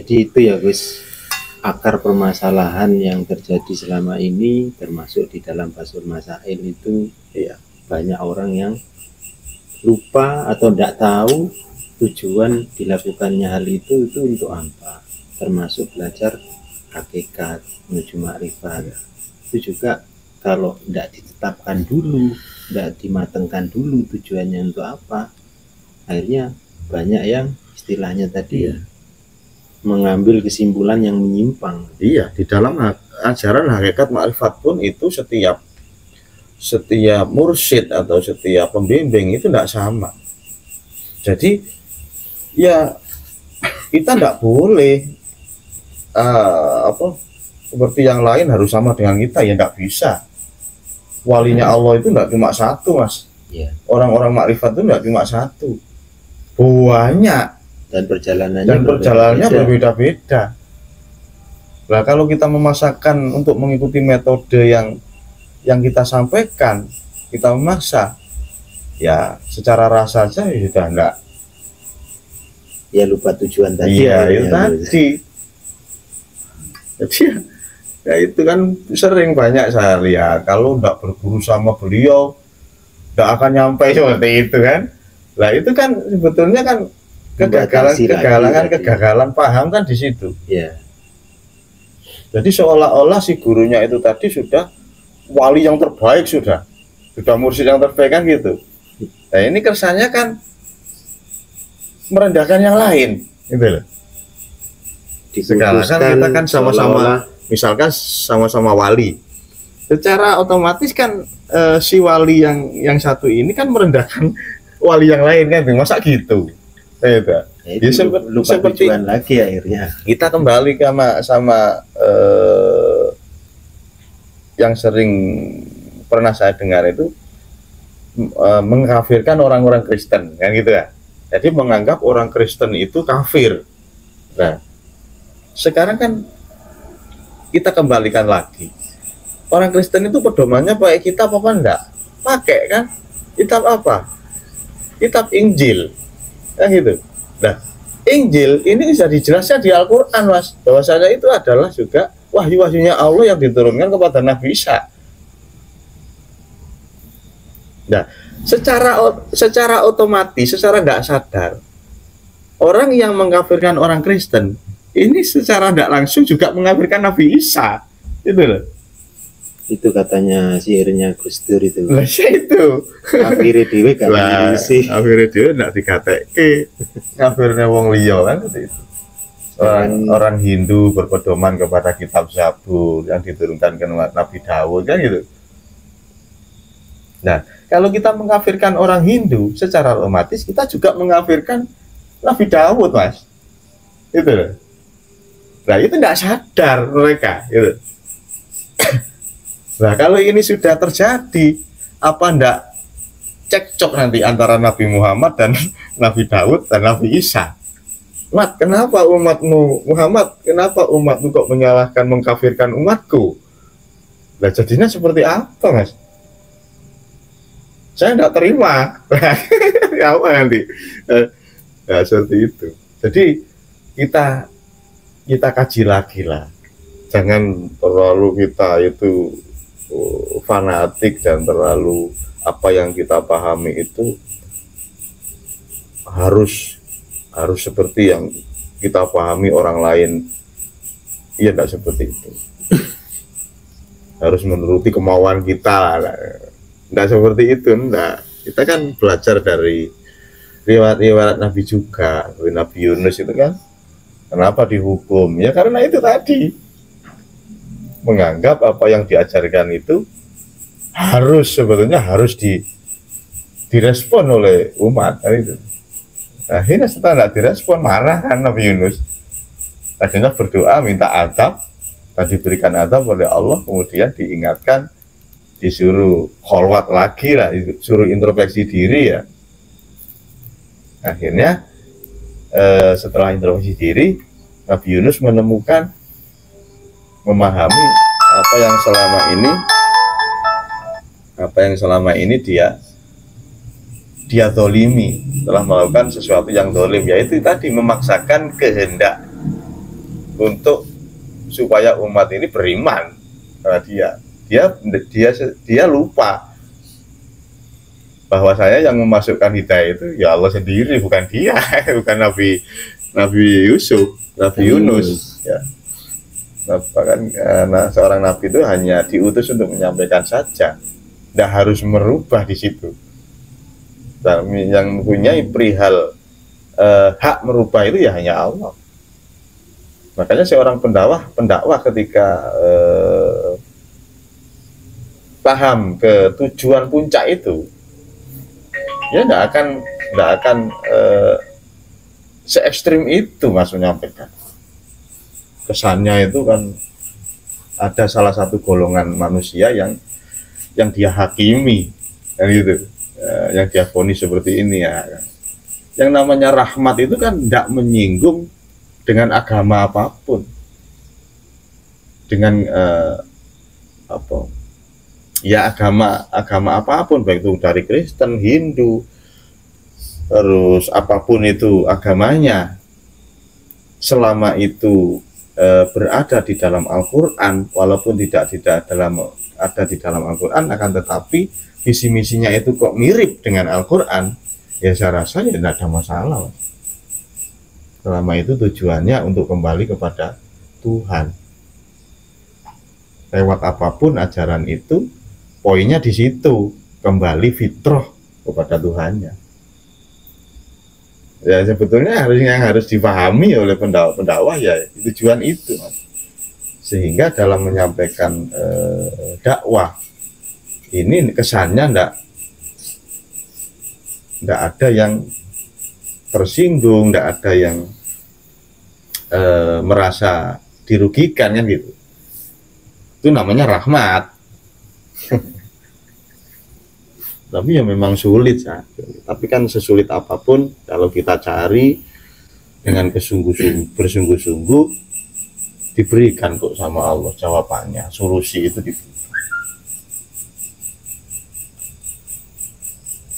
Jadi itu ya Gus, akar permasalahan yang terjadi selama ini termasuk di dalam Basul Masail itu Iya. banyak orang yang lupa atau tidak tahu tujuan dilakukannya hal itu untuk apa, termasuk belajar hakikat menuju makrifat. Itu juga kalau tidak ditetapkan dulu, tidak dimatangkan dulu tujuannya untuk apa, akhirnya banyak yang istilahnya tadi mengambil kesimpulan yang menyimpang. Iya, di dalam ajaran hakikat makrifat pun itu setiap mursyid atau setiap pembimbing itu tidak sama. Jadi ya kita tidak boleh seperti yang lain harus sama dengan kita, ya tidak bisa. Walinya Allah itu tidak cuma satu, Mas. Orang-orang makrifat itu tidak cuma satu, banyak, dan perjalanannya berbeda-beda. Nah, kalau kita memaksakan untuk mengikuti metode yang kita sampaikan, kita memaksa, ya secara rasa saja ya sudah enggak. Ya lupa tujuan tadi. Iya, itu tadi. Jadi ya itu kan sering banyak saya lihat kalau enggak berguru sama beliau enggak akan nyampe seperti itu kan. Nah, itu kan sebetulnya kan kegagalan paham kan di situ. Iya. Jadi seolah-olah si gurunya itu tadi sudah wali yang terbaik, sudah mursyid yang terbaik kan gitu. Nah, ini kesannya kan merendahkan yang lain, gitu loh. Sekarang kan kita kan sama-sama, misalkan sama-sama wali, secara otomatis kan si wali yang satu ini kan merendahkan wali yang lain kan, masa gitu? Ya, seperti tujuan lagi akhirnya. Kita kembali sama yang sering pernah saya dengar itu mengkafirkan orang-orang Kristen kan gitu ya. Jadi menganggap orang Kristen itu kafir. Nah, sekarang kan kita kembalikan lagi. Orang Kristen itu pedomannya pakai kitab apa enggak? Pakai kan? Kitab apa? Kitab Injil. Kan gitu. Nah, Injil ini bisa dijelaskan di Al-Quran, Mas, bahwasanya itu adalah juga wahyu-wahyunya Allah yang diturunkan kepada Nabi Isa. Nah, secara otomatis, secara tidak sadar, orang yang mengkafirkan orang Kristen ini secara tidak langsung juga mengkafirkan Nabi Isa, itu loh. Itu katanya syairnya Gus Dur itu. Lah itu. Kafire dhewe gak ngisi. Kafire dhewe ndak digateke. Kafirne wong liya kan itu. Orang Hindu berpedoman kepada kitab Zabur yang diturunkan ke Nabi Daud kan gitu. Nah, kalau kita mengkafirkan orang Hindu, secara otomatis kita juga mengkafirkan Nabi Daud, Mas. Itu loh. Nah, itu tidak sadar mereka, gitu. Nah, kalau ini sudah terjadi, apa ndak cekcok nanti antara Nabi Muhammad dan Nabi Daud dan Nabi Isa? Mat, kenapa umatmu Muhammad? Kenapa umatmu kok menyalahkan, mengkafirkan umatku? Nah, jadinya seperti apa, Mas? Saya tidak terima. Ya apa nanti? Ya, seperti itu. Jadi kita kaji lagi lah. Jangan terlalu kita itu fanatik dan terlalu apa yang kita pahami itu harus seperti yang kita pahami orang lain. Iya, tidak seperti itu. Harus menuruti kemauan kita. Tidak seperti itu, enggak. Kita kan belajar dari riwayat Nabi juga. Nabi Yunus itu kan kenapa dihukum? Ya karena itu tadi, menganggap apa yang diajarkan itu sebetulnya harus direspon oleh umat kan itu. Akhirnya setelah tidak direspon, marah kan Nabi Yunus. Akhirnya berdoa minta azab, dan diberikan azab oleh Allah, kemudian diingatkan, disuruh kholwat lagi lah, disuruh introspeksi diri ya. Akhirnya setelah introspeksi diri, Nabi Yunus memahami apa yang selama ini dia zalimi, telah melakukan sesuatu yang zalim, yaitu tadi memaksakan kehendak untuk supaya umat ini beriman karena dia lupa bahwa saya yang memasukkan hidayah itu ya Allah sendiri, bukan dia, bukan Nabi Yusuf, Nabi Yunus ya. Nah, bahkan seorang nabi itu hanya diutus untuk menyampaikan saja, tidak harus merubah di situ. Dan yang mempunyai perihal hak merubah itu ya hanya Allah. Makanya seorang pendakwah ketika paham ke tujuan puncak itu, ya tidak akan se ekstrim itu Mas menyampaikan. Kesannya itu kan ada salah satu golongan manusia yang dia hakimi, kan gitu, yang dia vonis seperti ini ya. Yang namanya rahmat itu kan tidak menyinggung dengan agama apapun, dengan agama apapun, baik itu dari Kristen, Hindu, terus apapun itu agamanya, selama itu berada di dalam Al-Quran, walaupun tidak ada di dalam Al-Quran, akan tetapi visi misinya itu kok mirip dengan Al-Quran, ya saya rasa ya tidak ada masalah. Selama itu tujuannya untuk kembali kepada Tuhan, lewat apapun ajaran itu, poinnya di situ, kembali fitrah kepada Tuhannya. Ya sebetulnya yang harus dipahami oleh pendakwah ya tujuan itu, Mas. Sehingga dalam menyampaikan dakwah ini kesannya ndak ada yang tersinggung, ndak ada yang merasa dirugikan kan gitu. Itu namanya rahmat. Tapi ya memang sulit ya. Tapi kan sesulit apapun kalau kita cari dengan bersungguh-sungguh diberikan kok sama Allah jawabannya, solusi itu diberikan.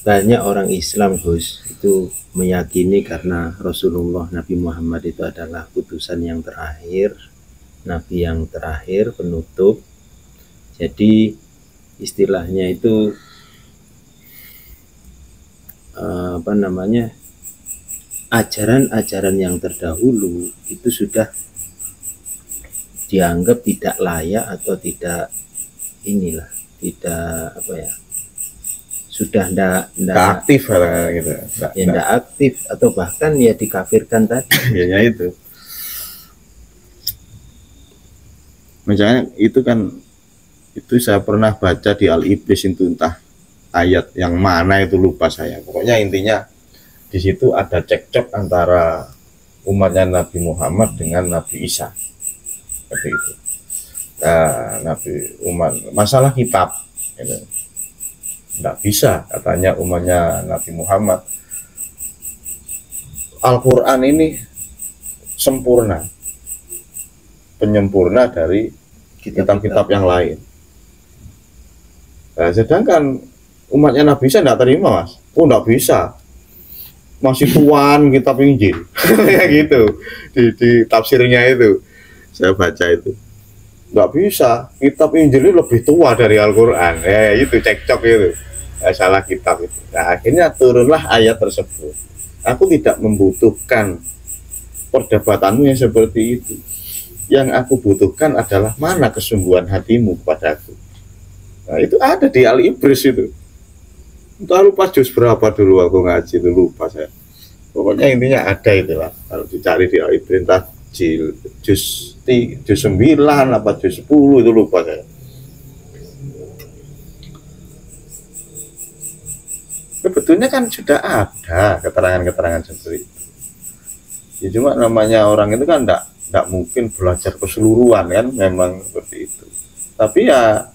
Banyak orang Islam Gus itu meyakini karena Rasulullah Nabi Muhammad itu adalah utusan yang terakhir, Nabi yang terakhir, penutup. Jadi istilahnya itu ajaran-ajaran yang terdahulu itu sudah dianggap tidak layak atau tidak sudah tidak aktif gitu, tidak aktif atau bahkan ya dikafirkan tadi. Ya itu. Misalnya itu kan, itu saya pernah baca di Al-Iblis itu, entah ayat yang mana itu lupa saya. Pokoknya intinya di situ ada cekcok antara umatnya Nabi Muhammad dengan Nabi Isa. Seperti itu. Masalah kitab. Tidak bisa katanya umatnya Nabi Muhammad. Al-Quran ini sempurna, penyempurna dari kitab-kitab yang lain. Nah, sedangkan umatnya Nabi Isa tidak terima, Mas. Oh, tidak bisa, masih tuan kitab Injil. Ya gitu, di tafsirnya itu saya baca itu nggak bisa, kitab Injil ini lebih tua dari Al-Quran. Itu cekcok itu, salah kitab itu. Nah, akhirnya turunlah ayat tersebut. Aku tidak membutuhkan perdebatanmu yang seperti itu. Yang aku butuhkan adalah mana kesungguhan hatimu kepadaku. Nah, itu ada di Al-Ibris itu. Entah lupa juz berapa dulu aku ngaji itu, lupa saya. Pokoknya intinya ada itu lah. Kalau dicari di Al-Ibris, entah juz 9 apa juz 10 itu lupa saya. Sebetulnya kan sudah ada keterangan-keterangan seperti itu. Ya, cuma namanya orang itu kan tidak mungkin belajar keseluruhan kan, memang seperti itu. Tapi ya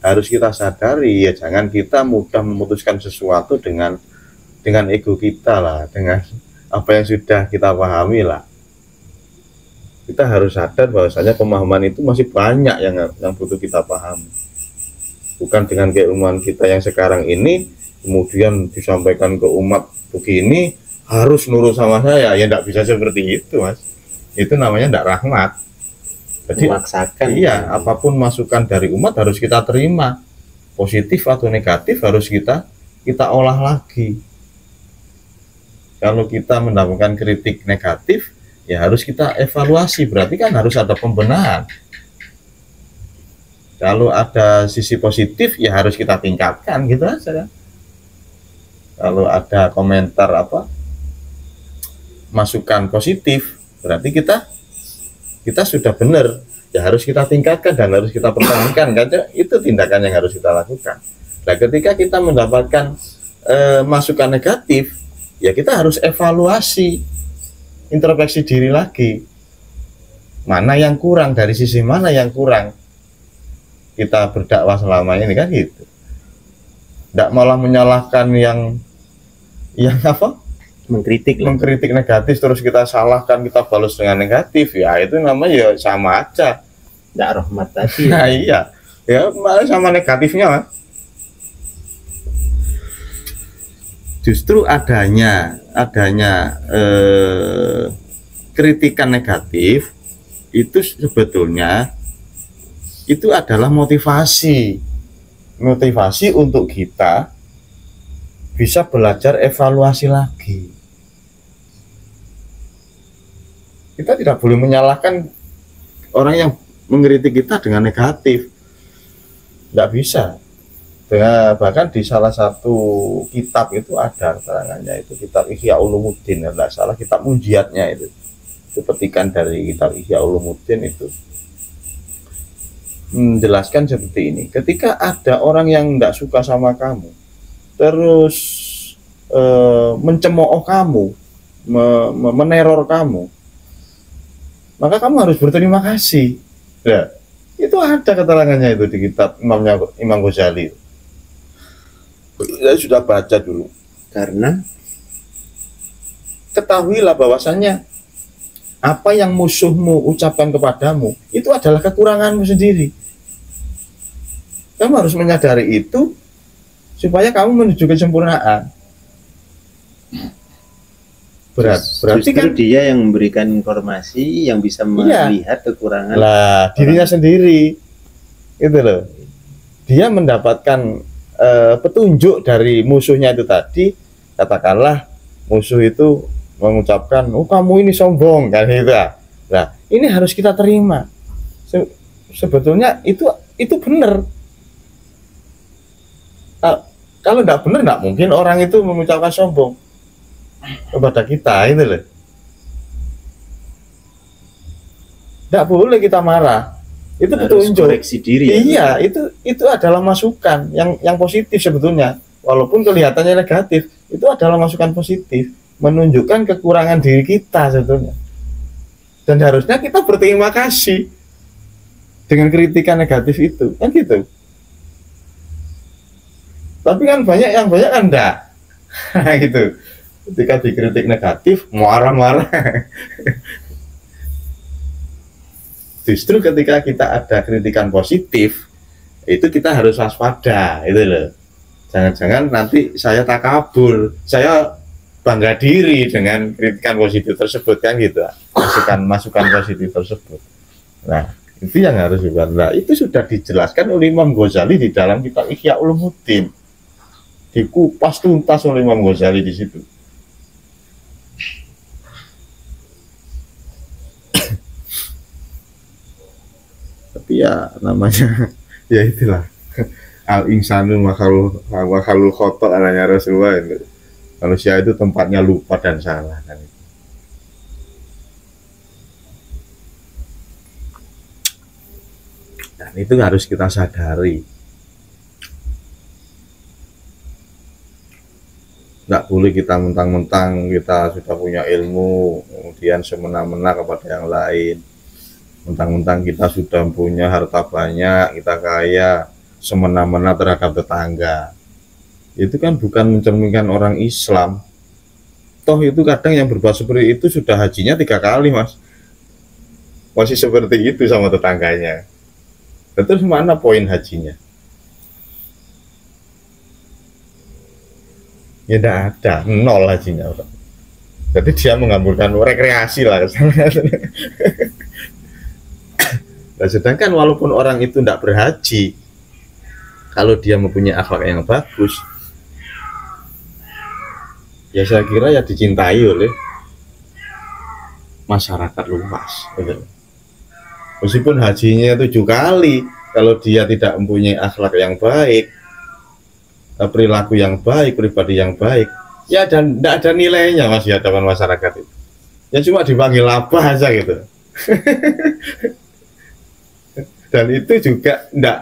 harus kita sadari ya, jangan kita mudah memutuskan sesuatu dengan ego kita lah, dengan apa yang sudah kita pahami lah. Kita harus sadar bahwasanya pemahaman itu masih banyak yang butuh kita pahami. Bukan dengan keilmuan kita yang sekarang ini kemudian disampaikan ke umat begini harus nurut sama saya, ya tidak bisa seperti itu, Mas. itu namanya tidak rahmat. Jadi Memaksakan. iya, apapun masukan dari umat harus kita terima, positif atau negatif harus kita olah lagi. Kalau kita mendapatkan kritik negatif, ya harus kita evaluasi, berarti kan harus ada pembenahan. Kalau ada sisi positif, ya harus kita tingkatkan, gitu aja kan. Kalau ada komentar masukan positif, berarti kita sudah benar, ya harus kita tingkatkan dan harus kita pertahankan, kan? Itu tindakan yang harus kita lakukan. Nah, ketika kita mendapatkan masukan negatif, ya kita harus evaluasi, introspeksi diri lagi, mana yang kurang, dari sisi mana yang kurang kita berdakwah selama ini, kan gitu. Tidak malah menyalahkan yang mengkritik negatif, terus kita salahkan, kita balas dengan negatif, ya itu namanya ya sama aja, Tidak rahmat tadi. nah iya, ya malah sama negatifnya. Justru adanya kritikan negatif itu sebetulnya itu adalah motivasi untuk kita bisa belajar evaluasi lagi. Kita tidak boleh menyalahkan orang yang mengkritik kita dengan negatif, tidak bisa. Bahkan di salah satu kitab itu ada keterangannya, itu kitab Ihya Ulumuddin, tidak salah, kitab Munjiatnya itu petikan dari kitab Ihya Ulumuddin itu menjelaskan seperti ini. Ketika ada orang yang tidak suka sama kamu, terus mencemooh kamu, meneror kamu, maka kamu harus berterima kasih. Ya, itu ada keterangannya itu di kitab Imam Ghazali. Saya sudah baca dulu. Karena ketahuilah bahwasannya apa yang musuhmu ucapkan kepadamu itu adalah kekuranganmu sendiri. Kamu harus menyadari itu supaya kamu menuju kesempurnaan. Berarti kan dia yang memberikan informasi, yang bisa melihat kekurangan lah dirinya sendiri. Itu loh. Dia mendapatkan petunjuk dari musuhnya itu tadi. Katakanlah musuh itu mengucapkan, oh kamu ini sombong, kan gitu. Nah, ini harus kita terima. Sebetulnya itu benar. Kalau tidak benar, tidak mungkin orang itu mengucapkan sombong kepada kita, itu loh. Tidak boleh kita marah. Itu petunjuk. Koreksi diri. Iya, itu adalah masukan yang positif sebetulnya. Walaupun kelihatannya negatif, itu adalah masukan positif, menunjukkan kekurangan diri kita sebetulnya. Dan harusnya kita berterima kasih dengan kritikan negatif itu, kan gitu. Tapi kan banyak kan enggak. Gitu. Ketika dikritik negatif, marah-marah. Justru ketika kita ada kritikan positif, itu kita harus waspada, itu loh. Jangan-jangan nanti saya takabur, saya bangga diri dengan kritikan positif tersebut, kan gitu. Masukan positif tersebut. Nah, itu yang harus juga. Nah, itu sudah dijelaskan oleh Imam Ghazali di dalam kitab Ihya Ulumuddin. Dikupas tuntas oleh Imam Ghazali di situ. Tapi ya namanya ya itulah al insanu makhluk khotok ananya Rasulullah itu. Manusia itu tempatnya lupa dan salah, kan. Dan itu harus kita sadari. Nggak boleh kita mentang-mentang kita sudah punya ilmu kemudian semena-mena kepada yang lain. Mentang-mentang kita sudah punya harta banyak, kita kaya, semena-mena terhadap tetangga. Itu kan bukan mencerminkan orang Islam. Toh itu kadang yang berbuat seperti itu sudah hajinya 3 kali, Mas. Masih seperti itu sama tetangganya. Terus mana poin hajinya? Ya tidak ada, 0 hajinya. Jadi dia menggabungkan rekreasi lah. Nah, sedangkan walaupun orang itu tidak berhaji, kalau dia mempunyai akhlak yang bagus, ya saya kira ya dicintai oleh masyarakat luas. Gitu. Meskipun hajinya 7 kali, kalau dia tidak mempunyai akhlak yang baik, perilaku yang baik, pribadi yang baik, ya dan tidak ada nilainya mas di hadapan masyarakat itu. Ya cuma dipanggil apa aja gitu. Dan itu juga tidak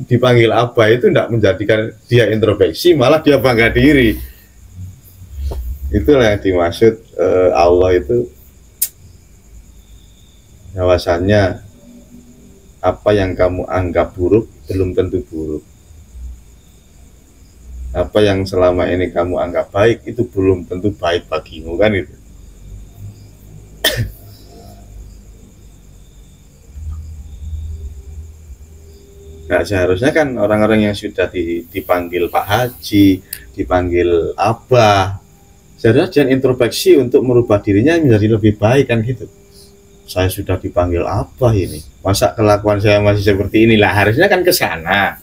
dipanggil apa itu tidak menjadikan dia introspeksi, malah dia bangga diri. Itulah yang dimaksud Allah itu, bahwasannya apa yang kamu anggap buruk belum tentu buruk. Apa yang selama ini kamu anggap baik itu belum tentu baik bagimu, kan itu. Nah, seharusnya kan orang-orang yang sudah dipanggil Pak Haji, dipanggil Abah, seharusnya jangan introspeksi untuk merubah dirinya menjadi lebih baik, kan gitu. Saya sudah dipanggil Abah ini, masa kelakuan saya masih seperti inilah, harusnya kan ke sana.